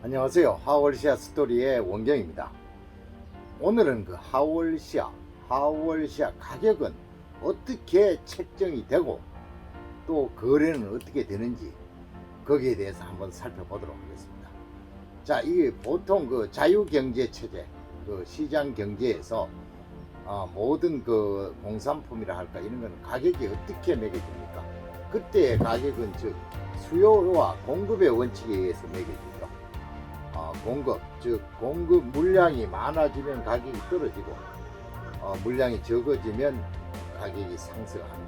안녕하세요. 하월시아 스토리의 원경입니다. 오늘은 그 하월시아 가격은 어떻게 책정이 되고 또 거래는 어떻게 되는지 거기에 대해서 한번 살펴보도록 하겠습니다. 자, 이게 보통 그 자유경제 체제, 그 시장 경제에서 모든 그 공산품이라 할까 이런 거는 가격이 어떻게 매겨집니까? 그때의 가격은 즉 수요와 공급의 원칙에 의해서 매겨지죠. 공급, 즉 공급 물량이 많아지면 가격이 떨어지고 물량이 적어지면 가격이 상승하는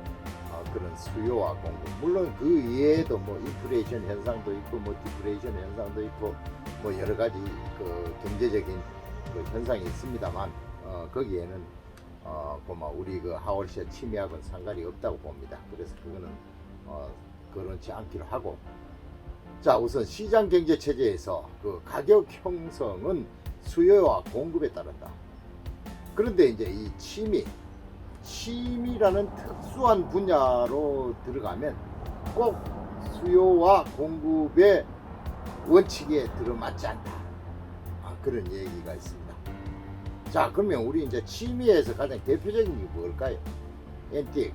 그런 수요와 공급. 물론 그 이외에도 뭐 인플레이션 현상도 있고 뭐 디플레이션 현상도 있고 뭐 여러 가지 그 경제적인 그 현상이 있습니다만 거기에는 우리 그 하월시아 침해하고는 상관이 없다고 봅니다. 그래서 그거는 그렇지 않기로 하고. 자, 우선 시장 경제 체제에서 그 가격 형성은 수요와 공급에 따른다. 그런데 이제 이 침이라는 특수한 분야로 들어가면 꼭 수요와 공급의 원칙에 들어맞지 않다. 그런 얘기가 있습니다. 자, 그러면 우리 이제 침이에서 가장 대표적인 게 뭘까요? 앤틱,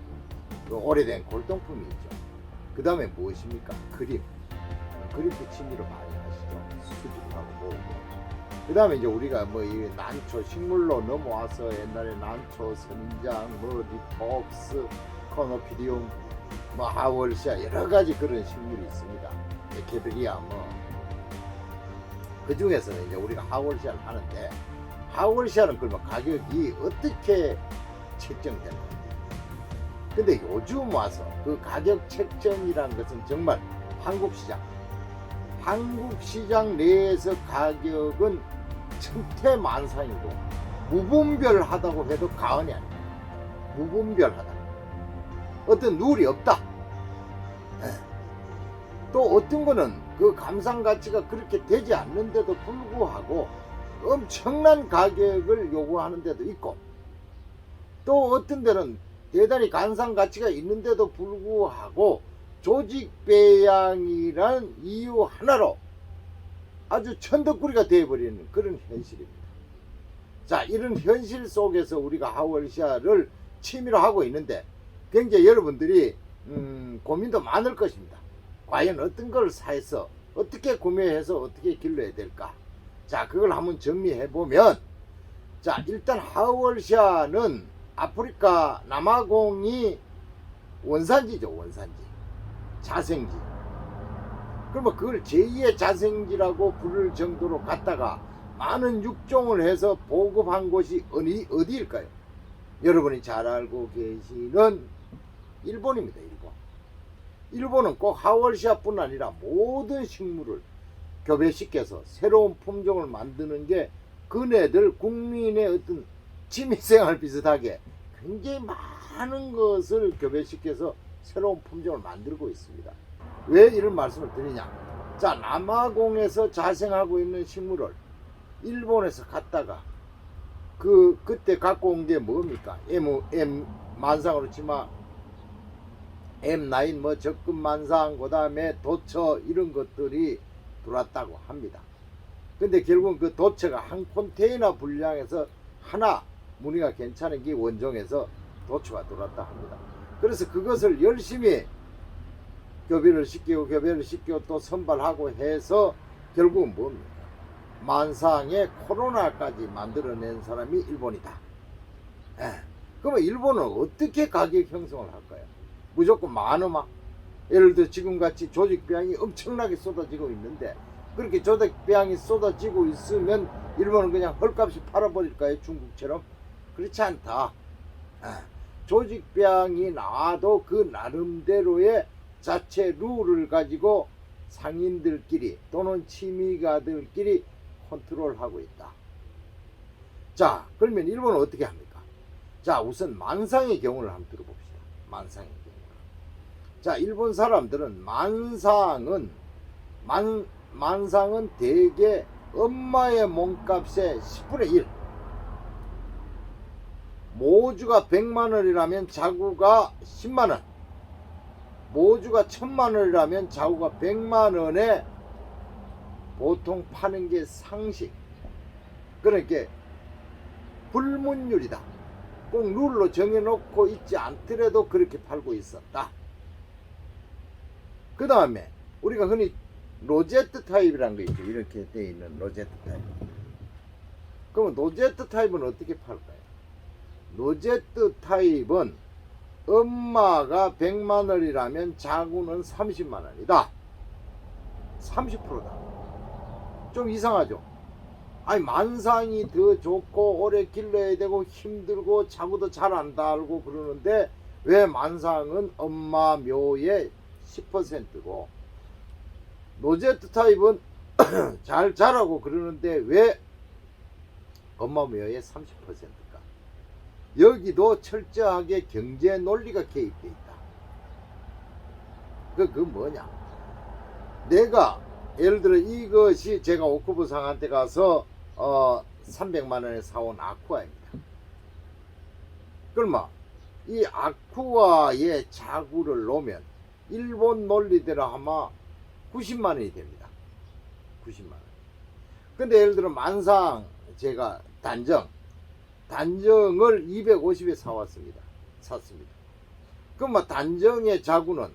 그 오래된 골동품이 있죠. 그 다음에 무엇입니까? 그림도 취미로 많이 하시죠. 수집하고 모으고. 그 다음에 이제 우리가 뭐 이 난초 식물로 넘어와서 옛날에 난초, 선장, 뭐 리톡스, 코노피디움, 뭐 하월시아 여러 가지 그런 식물이 있습니다. 에케베리아 그 중에서는 이제 우리가 하월시아를 하는데 하월시아는 그러면 가격이 어떻게 책정되는 건지. 근데 요즘 와서 그 가격 책정이라는 것은 정말 한국 시장 내에서 가격은 천태만상이고 무분별하다고 해도 과언이 아닙니다. 무분별하다. 어떤 룰이 없다. 또 어떤 거는 그 감상 가치가 그렇게 되지 않는데도 불구하고 엄청난 가격을 요구하는 데도 있고, 또 어떤 데는 대단히 감상 가치가 있는데도 불구하고 조직 배양이란 이유 하나로 아주 천덕꾸리가 되어버리는 그런 현실입니다. 자, 이런 현실 속에서 우리가 하월시아를 취미로 하고 있는데 굉장히 여러분들이 고민도 많을 것입니다. 과연 어떤 걸 사서 어떻게 구매해서 어떻게 길러야 될까? 자, 그걸 한번 정리해 보면, 자, 일단 하월시아는 아프리카 남아공이 원산지죠. 자생지. 그러면 그걸 제2의 자생지라고 부를 정도로 갖다가 많은 육종을 해서 보급한 곳이 어디일까요? 여러분이 잘 알고 계시는 일본입니다. 일본은 꼭 하월시아뿐 아니라 모든 식물을 교배시켜서 새로운 품종을 만드는 게 그네들 국민의 어떤 취미생활 비슷하게 굉장히 많은 것을 교배시켜서 새로운 품종을 만들고 있습니다. 왜 이런 말씀을 드리냐? 자, 남아공에서 자생하고 있는 식물을 일본에서 갖다가 그때 갖고 온 게 뭡니까? M 만상으로 치면 M9 뭐 적금만상, 그 다음에 도처 이런 것들이 들어왔다고 합니다. 근데 결국은 그 도처가 한 컨테이너 분량에서 하나 무늬가 괜찮은 게 원종에서 도처가 들어왔다 합니다. 그래서 그것을 열심히 교배를 시키고 또 선발하고 해서 결국은 뭡니까? 만상의 코로나까지 만들어낸 사람이 일본이다. 그러면 일본은 어떻게 가격 형성을 할까요? 무조건 많으마? 예를 들어 지금같이 조직배양이 엄청나게 쏟아지고 있는데 그렇게 조직배양이 쏟아지고 있으면 일본은 그냥 헐값이 팔아버릴까요? 중국처럼? 그렇지 않다. 조직배양이 나와도 그 나름대로의 자체 룰을 가지고 상인들끼리 또는 취미가들끼리 컨트롤하고 있다. 자, 그러면 일본은 어떻게 합니까? 자, 우선 만상의 경우를 한번 들어봅시다. 만상의 경우. 자, 일본 사람들은 만상은 대개 엄마의 몸값의 10분의 1. 모주가 100만원이라면 자구가 10만원, 모주가 1000만원이라면 자구가 100만원에 보통 파는 게 상식. 그러니까 불문율이다. 꼭 룰로 정해놓고 있지 않더라도 그렇게 팔고 있었다. 그 다음에 우리가 흔히 로제트 타입이라는 거 있죠. 이렇게 되어 있는 로제트 타입. 그러면 로제트 타입은 어떻게 팔까요? 로제트 타입은 엄마가 100만 원이라면 자구는 30만 원이다. 30%다. 좀 이상하죠? 아니, 만상이 더 좋고 오래 길러야 되고 힘들고 자구도 잘 안 달고 그러는데 왜 만상은 엄마 묘의 10%고 로제트 타입은 잘 자라고 그러는데 왜 엄마 묘의 30%일까? 여기도 철저하게 경제 논리가 개입되어 있다. 그 뭐냐? 내가 예를 들어 이것이 제가 오크부 상한테 가서 300만 원에 사온 아쿠아입니다. 그러면 이 아쿠아의 자구를 놓으면 일본 논리대로 아마 90만 원이 됩니다. 90만 원. 근데 예를 들어 만상 제가 단정을 250에 샀습니다. 그럼 단정의 자구는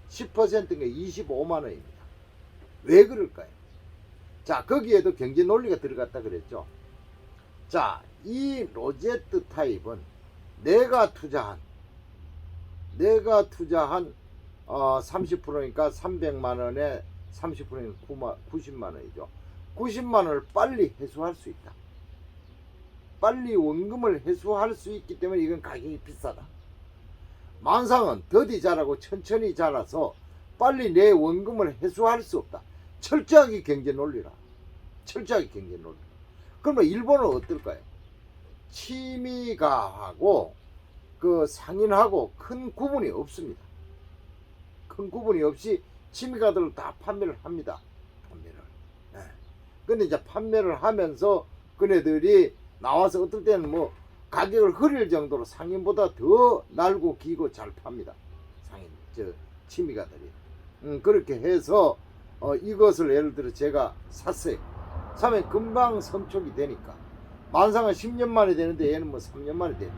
10%가 25만 원입니다. 왜 그럴까요? 자, 거기에도 경제 논리가 들어갔다 그랬죠. 자, 이 로제트 타입은 내가 투자한 30%니까 300만 원에 30%는 90만 원이죠. 90만 원을 빨리 회수할 수 있다. 빨리 원금을 회수할 수 있기 때문에 이건 가격이 비싸다. 만상은 더디 자라고 천천히 자라서 빨리 내 원금을 회수할 수 없다. 철저하게 경제 논리라. 철저하게 경제 논리. 그러면 일본은 어떨까요? 취미가하고 그 상인하고 큰 구분이 없습니다. 큰 구분이 없이 취미가들을 다 판매를 합니다. 판매를. 네. 근데 이제 판매를 하면서 그네들이 나와서 어떨 때는 뭐 가격을 흐릴 정도로 상인보다 더 날고 기고 잘 팝니다. 상인, 취미가들이. 그렇게 해서 이것을 예를 들어 제가 샀어요. 사면 금방 성촉이 되니까. 만상은 10년 만에 되는데 얘는 뭐 3년 만에 돼요.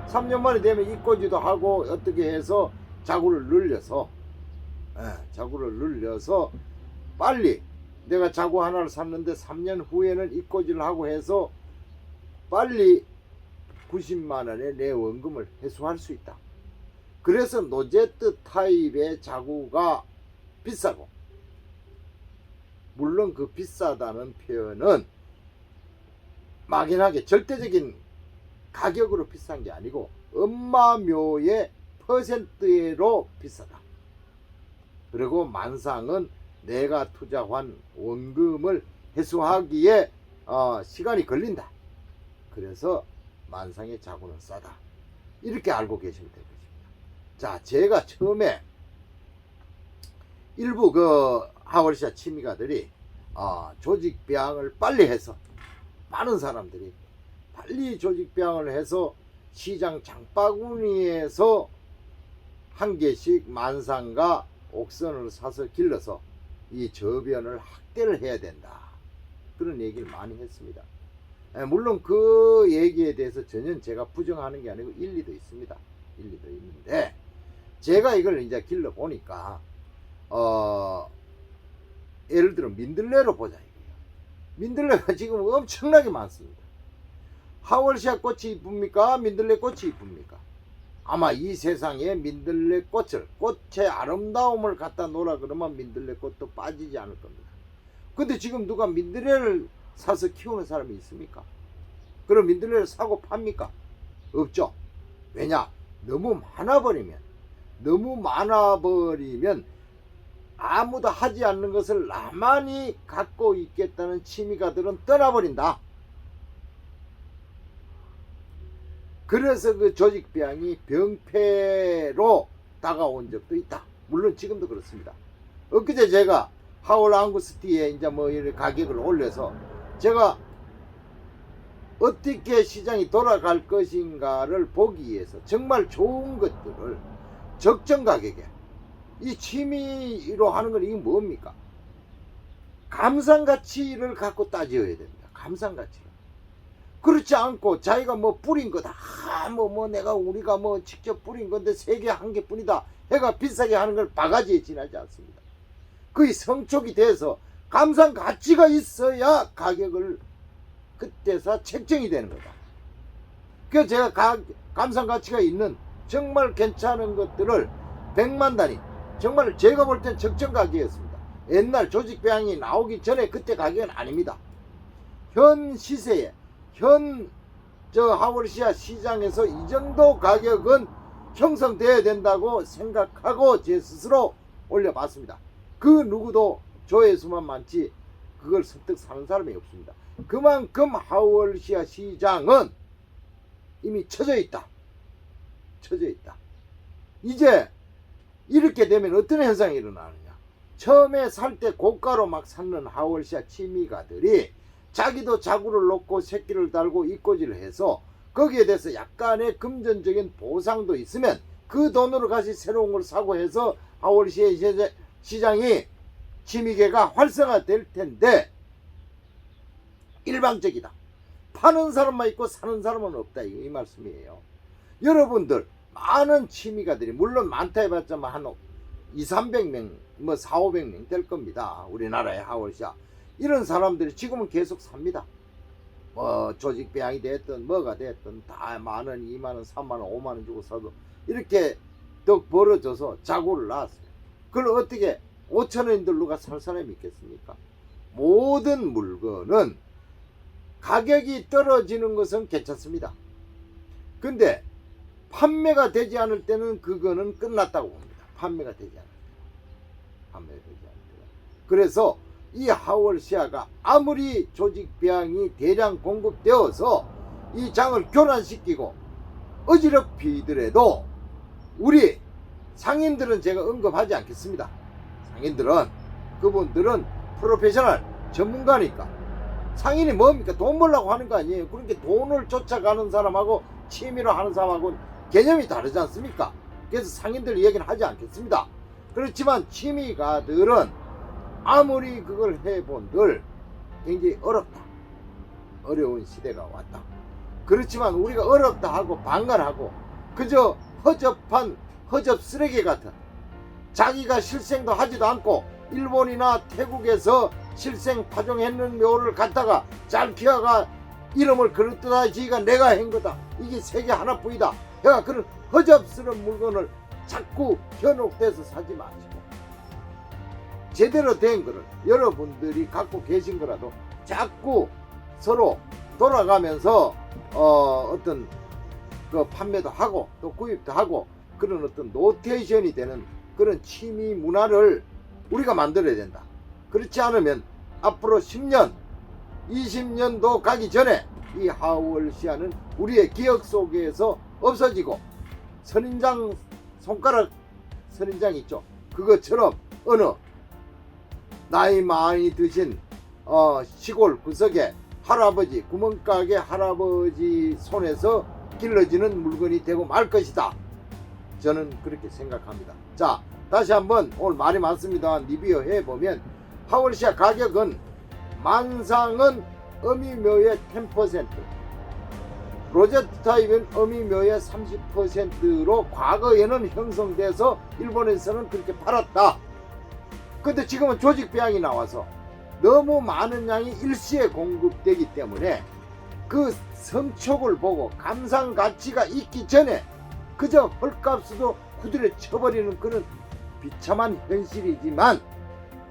3년 만에 되면 이꼬지도 하고 어떻게 해서 자구를 늘려서 빨리 내가 자구 하나를 샀는데 3년 후에는 이꼬지를 하고 해서 빨리 90만 원의 내 원금을 회수할 수 있다. 그래서 로제트 타입의 자구가 비싸고, 물론 그 비싸다는 표현은 막연하게 절대적인 가격으로 비싼 게 아니고 엄마묘의 퍼센트로 비싸다. 그리고 만상은 내가 투자한 원금을 회수하기에 시간이 걸린다. 그래서 만상의 자구는 싸다. 이렇게 알고 계시면 될 것입니다. 자, 제가 처음에 일부 그 하월시아 취미가들이 조직 배양을 빨리 해서 많은 사람들이 빨리 조직 배양을 해서 시장 장바구니에서 한 개씩 만상과 옥선을 사서 길러서 이 저변을 확대를 해야 된다. 그런 얘기를 많이 했습니다. 물론 그 얘기에 대해서 전혀 제가 부정하는 게 아니고 일리도 있습니다. 일리도 있는데 제가 이걸 이제 길러 보니까 예를 들어 민들레로 보자 이거예요. 민들레가 지금 엄청나게 많습니다. 하월시아 꽃이 이쁩니까? 민들레 꽃이 이쁩니까? 아마 이 세상에 민들레 꽃의 아름다움을 갖다 놓으라 그러면 민들레 꽃도 빠지지 않을 겁니다. 근데 지금 누가 민들레를 사서 키우는 사람이 있습니까? 그럼 민들레를 사고 팝니까? 없죠. 왜냐? 너무 많아버리면 아무도 하지 않는 것을 나만이 갖고 있겠다는 취미가들은 떠나버린다. 그래서 그 조직배양이 병폐로 다가온 적도 있다. 물론 지금도 그렇습니다. 엊그제 제가 하울 앙구스티에 이제 뭐 이런 가격을 올려서 제가 어떻게 시장이 돌아갈 것인가를 보기 위해서 정말 좋은 것들을 적정 가격에, 이 취미로 하는 건 이게 뭡니까? 감상 가치를 갖고 따져야 됩니다. 감상 가치를. 그렇지 않고 자기가 뭐 뿌린 거다. 우리가 뭐 직접 뿌린 건데 세계 한 개뿐이다. 해가 비싸게 하는 걸 바가지에 지나지 않습니다. 거의 성촉이 돼서 감상 가치가 있어야 가격을 그때서 책정이 되는 거다. 그래서 제가 감상 가치가 있는 정말 괜찮은 것들을 100만 단위, 정말 제가 볼 땐 적정 가격이었습니다. 옛날 조직배양이 나오기 전에 그때 가격은 아닙니다. 현 시세에 하월시아 시장에서 이 정도 가격은 형성되어야 된다고 생각하고 제 스스로 올려봤습니다. 그 누구도 조회수만 많지 그걸 설득 사는 사람이 없습니다. 그만큼 하월시아 시장은 이미 처져 있다. 이제 이렇게 되면 어떤 현상이 일어나느냐. 처음에 살 때 고가로 막 샀는 하월시아 취미가들이 자기도 자구를 놓고 새끼를 달고 입고지를 해서 거기에 대해서 약간의 금전적인 보상도 있으면 그 돈으로 다시 새로운 걸 사고 해서 하월시아 시장이 취미계가 활성화될 텐데 일방적이다. 파는 사람만 있고 사는 사람은 없다. 이 말씀이에요. 여러분들 많은 취미가들이 물론 많다 해봤자 한 200-300명 400-500명 될 겁니다. 우리나라의 하월시아 이런 사람들이 지금은 계속 삽니다. 조직배양이 됐든 뭐가 됐든 다 10,000원, 20,000원, 30,000원, 50,000원 주고 사도 이렇게 더 벌어져서 자구를 놨어요. 그걸 어떻게 5,000원인들 누가 살 사람이 있겠습니까? 모든 물건은 가격이 떨어지는 것은 괜찮습니다. 근데 판매가 되지 않을 때는 그거는 끝났다고 봅니다. 판매가 되지 않을 때. 그래서 이 하월시아가 아무리 조직배양이 대량 공급되어서 이 장을 교란시키고 어지럽히더라도 우리 상인들은 제가 언급하지 않겠습니다. 상인들은 그분들은 프로페셔널 전문가니까. 상인이 뭡니까? 돈 벌려고 하는 거 아니에요. 그러니까 돈을 쫓아가는 사람하고 취미로 하는 사람하고는 개념이 다르지 않습니까? 그래서 상인들 이야기는 하지 않겠습니다. 그렇지만 취미가들은 아무리 그걸 해본들 굉장히 어렵다. 어려운 시대가 왔다. 그렇지만 우리가 어렵다 하고 방관하고 그저 허접 쓰레기 같은 자기가 실생도 하지도 않고 일본이나 태국에서 실생 파종했는 묘를 갖다가 잘 키워가 이름을 그렇다 지가 내가 한 거다. 이게 세계 하나뿐이다. 내가 그런 허접스러운 물건을 자꾸 현혹돼서 사지 마시고 제대로 된 거를 여러분들이 갖고 계신 거라도 자꾸 서로 돌아가면서 어떤 그 판매도 하고 또 구입도 하고 그런 어떤 로테이션이 되는 그런 취미 문화를 우리가 만들어야 된다. 그렇지 않으면 앞으로 10년 20년도 가기 전에 이 하월시아는 우리의 기억 속에서 없어지고 선인장 손가락 선인장 있죠. 그것처럼 어느 나이 많이 드신 시골 구석에 할아버지 구멍가게 할아버지 손에서 길러지는 물건이 되고 말 것이다. 저는 그렇게 생각합니다. 자, 다시 한번 오늘 말이 많습니다. 리뷰해 보면 하월시아 가격은 만상은 어미묘의 10%, 로제트 타입은 어미묘의 30%로 과거에는 형성돼서 일본에서는 그렇게 팔았다. 근데 지금은 조직배양이 나와서 너무 많은 양이 일시에 공급되기 때문에 그 성촉을 보고 감상 가치가 있기 전에 그저 헐값으로 후드려 쳐버리는 그런 비참한 현실이지만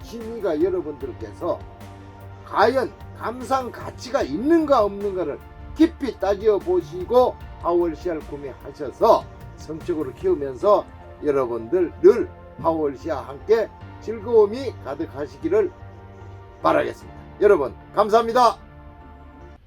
취미가 여러분들께서 과연 감상 가치가 있는가 없는가를 깊이 따져 보시고 하월시아를 구매하셔서 성적으로 키우면서 여러분들 늘 하월시아와 함께 즐거움이 가득하시기를 바라겠습니다. 여러분 감사합니다.